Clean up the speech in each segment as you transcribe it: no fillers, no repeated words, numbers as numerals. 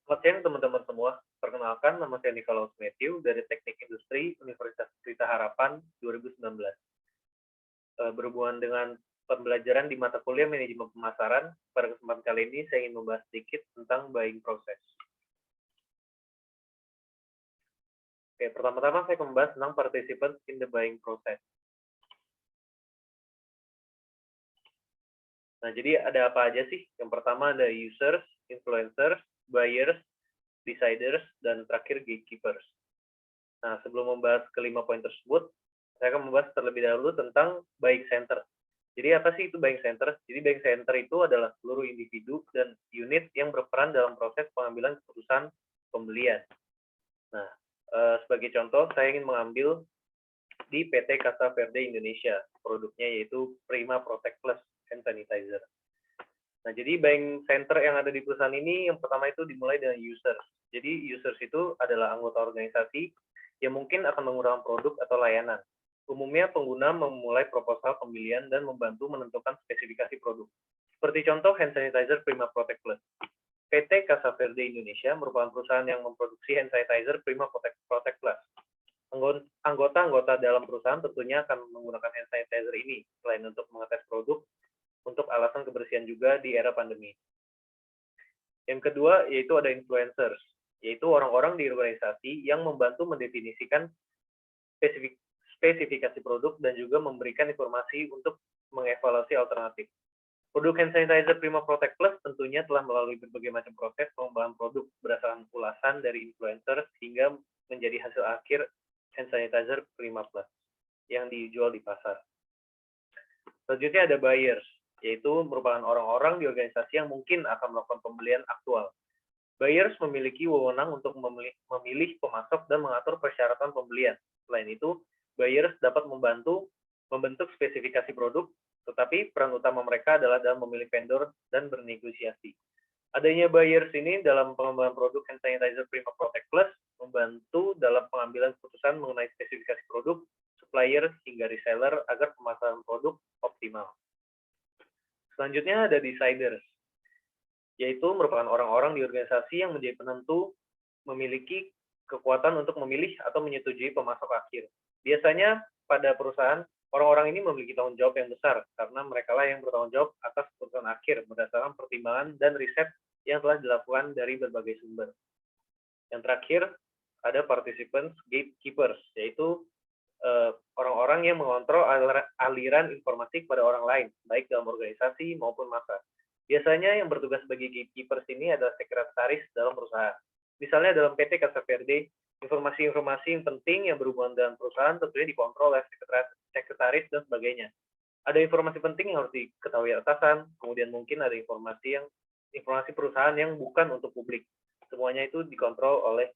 Selamat siang teman-teman semua. Perkenalkan, nama saya Nikolaus Matthew dari Teknik Industri Universitas Pelita Harapan 2019. Berhubungan dengan pembelajaran di mata kuliah manajemen pemasaran, pada kesempatan kali ini saya ingin membahas sedikit tentang buying process. Oke, pertama-tama saya akan membahas tentang participants in the buying process. Nah, jadi ada apa aja sih? Yang pertama ada users, influencers, buyers, deciders, dan terakhir gatekeepers. Nah, sebelum membahas kelima poin tersebut, saya akan membahas terlebih dahulu tentang buying center. Jadi apa sih itu buying center? Jadi buying center itu adalah seluruh individu dan unit yang berperan dalam proses pengambilan keputusan pembelian. Nah, sebagai contoh, saya ingin mengambil di PT Casa Verde Indonesia. Produknya yaitu Prima Protect Plus Hand Sanitizer. Nah, jadi buying center yang ada di perusahaan ini, yang pertama itu dimulai dengan users. Jadi users itu adalah anggota organisasi yang mungkin akan menggunakan produk atau layanan. Umumnya pengguna memulai proposal pembelian dan membantu menentukan spesifikasi produk. Seperti contoh hand sanitizer Prima Protect Plus. PT Casa Verde Indonesia merupakan perusahaan yang memproduksi hand sanitizer Prima Protect Plus. Anggota-anggota dalam perusahaan tentunya akan menggunakan hand sanitizer ini, selain untuk mengetes produk, untuk alasan kebersihan juga di era pandemi. Yang kedua, yaitu ada influencers, yaitu orang-orang di organisasi yang membantu mendefinisikan spesifikasi produk dan juga memberikan informasi untuk mengevaluasi alternatif. Produk hand sanitizer Prima Protect Plus tentunya telah melalui berbagai macam proses pengembangan produk berdasarkan ulasan dari influencer hingga menjadi hasil akhir hand sanitizer Prima Plus yang dijual di pasar. Selanjutnya ada buyers, yaitu merupakan orang-orang di organisasi yang mungkin akan melakukan pembelian aktual. Buyers memiliki wewenang untuk memilih pemasok dan mengatur persyaratan pembelian. Selain itu, buyers dapat membentuk spesifikasi produk, tetapi peran utama mereka adalah dalam memilih vendor dan bernegosiasi. Adanya buyers ini dalam pengembangan produk hand sanitizer Prima Protect Plus membantu dalam pengambilan keputusan mengenai spesifikasi produk, supplier hingga reseller agar pemasaran produk optimal. Selanjutnya ada deciders, yaitu merupakan orang-orang di organisasi yang menjadi penentu, memiliki kekuatan untuk memilih atau menyetujui pemasok akhir. Biasanya pada perusahaan, orang-orang ini memiliki tanggung jawab yang besar karena mereka lah yang bertanggung jawab atas keputusan akhir berdasarkan pertimbangan dan riset yang telah dilakukan dari berbagai sumber. Yang terakhir, ada participants gatekeepers, yaitu orang-orang yang mengontrol aliran informasi kepada orang lain, baik dalam organisasi maupun massa. Biasanya yang bertugas sebagai gatekeepers ini adalah sekretaris dalam perusahaan. Misalnya dalam PT Casa Verde, informasi-informasi yang penting yang berhubungan dengan perusahaan tentunya dikontrol oleh sekretaris dan sebagainya. Ada informasi penting yang harus diketahui atasan, kemudian mungkin ada informasi perusahaan yang bukan untuk publik. Semuanya itu dikontrol oleh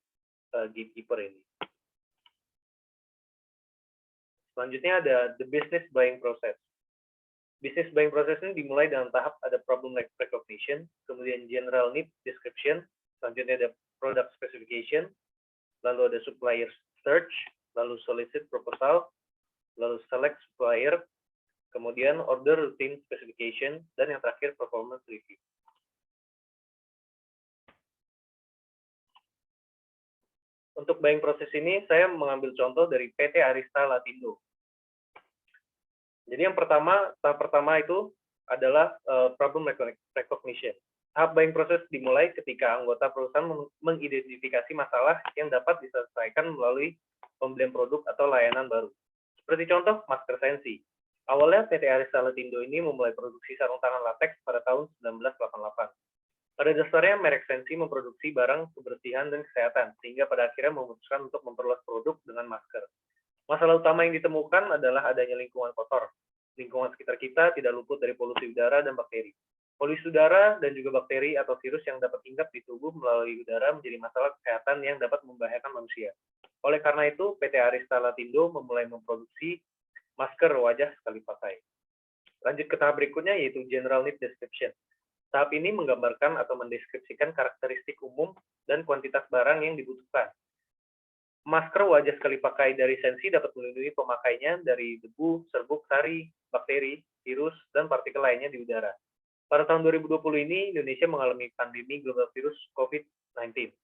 gatekeeper ini. Selanjutnya ada the business buying process. Business buying process ini dimulai dengan tahap ada problem recognition, kemudian general need description, selanjutnya ada product specification, lalu ada supplier search, lalu solicit proposal, lalu select supplier, kemudian order routine specification, dan yang terakhir performance review. Untuk buying proses ini, saya mengambil contoh dari PT Arista Latindo. Jadi tahap pertama itu adalah problem recognition. Tahap buying proses dimulai ketika anggota perusahaan mengidentifikasi masalah yang dapat diselesaikan melalui pembelian produk atau layanan baru. Seperti contoh, masker sensi. Awalnya PT Arista Latindo ini memulai produksi sarung tangan latex pada tahun 1988. Pada dasarnya, merek Sensi memproduksi barang kebersihan dan kesehatan, sehingga pada akhirnya memutuskan untuk memperluas produk dengan masker. Masalah utama yang ditemukan adalah adanya lingkungan kotor. Lingkungan sekitar kita tidak luput dari polusi udara dan bakteri. Polusi udara dan juga bakteri atau virus yang dapat hinggap di tubuh melalui udara menjadi masalah kesehatan yang dapat membahayakan manusia. Oleh karena itu, PT Arista Latindo memulai memproduksi masker wajah sekali pakai. Lanjut ke tahap berikutnya, yaitu General Need Description. Tahap ini menggambarkan atau mendeskripsikan karakteristik umum dan kuantitas barang yang dibutuhkan. Masker wajah sekali pakai dari Sensi dapat melindungi pemakainya dari debu, serbuk, sari, bakteri, virus, dan partikel lainnya di udara. Pada tahun 2020 ini, Indonesia mengalami pandemi global virus COVID-19.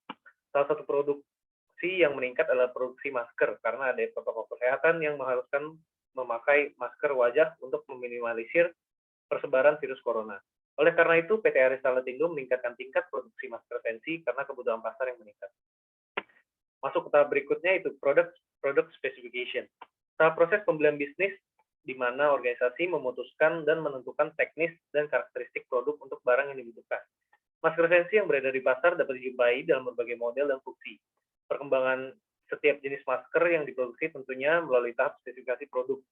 Salah satu produksi yang meningkat adalah produksi masker, karena ada protokol kesehatan yang mengharuskan memakai masker wajah untuk meminimalisir persebaran virus corona. Oleh karena itu, PT Arista Lapindo meningkatkan tingkat produksi masker sensi karena kebutuhan pasar yang meningkat. Masuk ke tahap berikutnya, itu product specification. Tahap proses pembelian bisnis di mana organisasi memutuskan dan menentukan teknis dan karakteristik produk untuk barang yang dibutuhkan. Masker sensi yang beredar di pasar dapat dijumpai dalam berbagai model dan fungsi. Perkembangan setiap jenis masker yang diproduksi tentunya melalui tahap spesifikasi produk.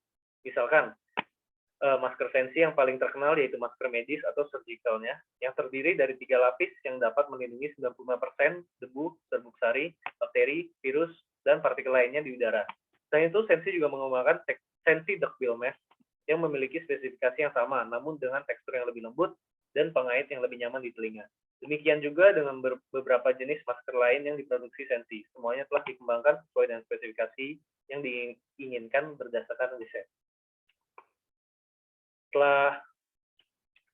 Misalkan, masker sensi yang paling terkenal yaitu masker medis atau surgicalnya, yang terdiri dari 3 lapis yang dapat melindungi 95% debu, serbuk sari, bakteri, virus, dan partikel lainnya di udara. Selain itu, sensi juga mengembangkan sensi duckbill mask yang memiliki spesifikasi yang sama, namun dengan tekstur yang lebih lembut dan pengait yang lebih nyaman di telinga. Demikian juga dengan beberapa jenis masker lain yang diproduksi sensi. Semuanya telah dikembangkan sesuai dengan spesifikasi yang diinginkan berdasarkan riset. Setelah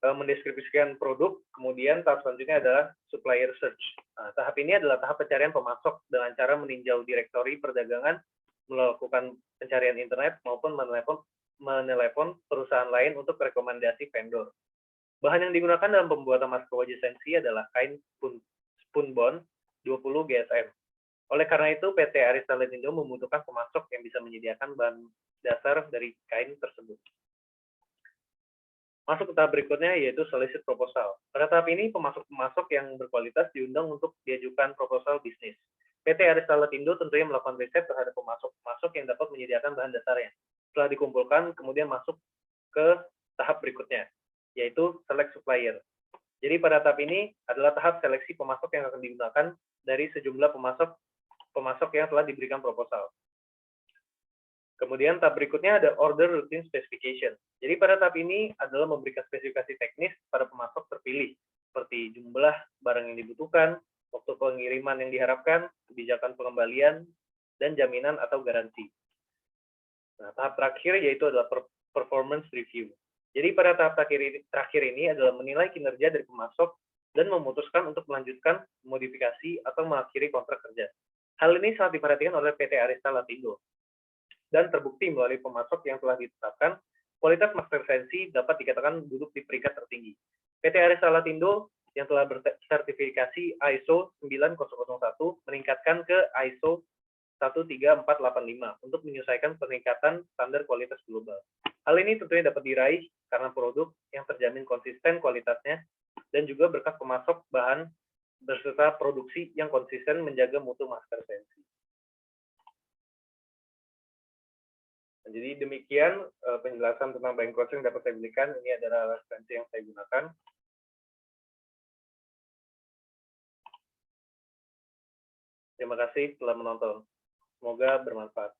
mendeskripsikan produk, kemudian tahap selanjutnya adalah supplier search. Nah, tahap ini adalah tahap pencarian pemasok dengan cara meninjau direktori perdagangan, melakukan pencarian internet, maupun menelepon perusahaan lain untuk rekomendasi vendor. Bahan yang digunakan dalam pembuatan masker wajah sensi adalah kain spunbond 20 GSM. Oleh karena itu, PT Arista Lapindo membutuhkan pemasok yang bisa menyediakan bahan dasar dari kain tersebut. Masuk ke tahap berikutnya, yaitu solicit proposal. Pada tahap ini, pemasok-pemasok yang berkualitas diundang untuk diajukan proposal bisnis. PT Arista Lapindo tentunya melakukan riset terhadap pemasok-pemasok yang dapat menyediakan bahan dasarnya. Setelah dikumpulkan, kemudian masuk ke tahap berikutnya, yaitu select supplier. Jadi pada tahap ini adalah tahap seleksi pemasok yang akan digunakan dari sejumlah pemasok yang telah diberikan proposal. Kemudian tahap berikutnya ada order routine specification. Jadi pada tahap ini adalah memberikan spesifikasi teknis pada pemasok terpilih, seperti jumlah barang yang dibutuhkan, waktu pengiriman yang diharapkan, kebijakan pengembalian, dan jaminan atau garansi. Nah, tahap terakhir yaitu adalah performance review. Jadi pada tahap terakhir ini adalah menilai kinerja dari pemasok dan memutuskan untuk melanjutkan modifikasi atau mengakhiri kontrak kerja. Hal ini sangat diperhatikan oleh PT Arista Lapindo dan terbukti melalui pemasok yang telah ditetapkan, kualitas masker sensi dapat dikatakan duduk di peringkat tertinggi. PT Arista Lapindo yang telah bersertifikasi ISO 9001 meningkatkan ke ISO 13485 untuk menyesuaikan peningkatan standar kualitas global. Hal ini tentunya dapat diraih karena produk yang terjamin konsisten kualitasnya dan juga berkat pemasok bahan beserta produksi yang konsisten menjaga mutu masker sensi. Jadi demikian penjelasan tentang buying process yang dapat saya berikan. Ini adalah referensi yang saya gunakan. Terima kasih telah menonton. Semoga bermanfaat.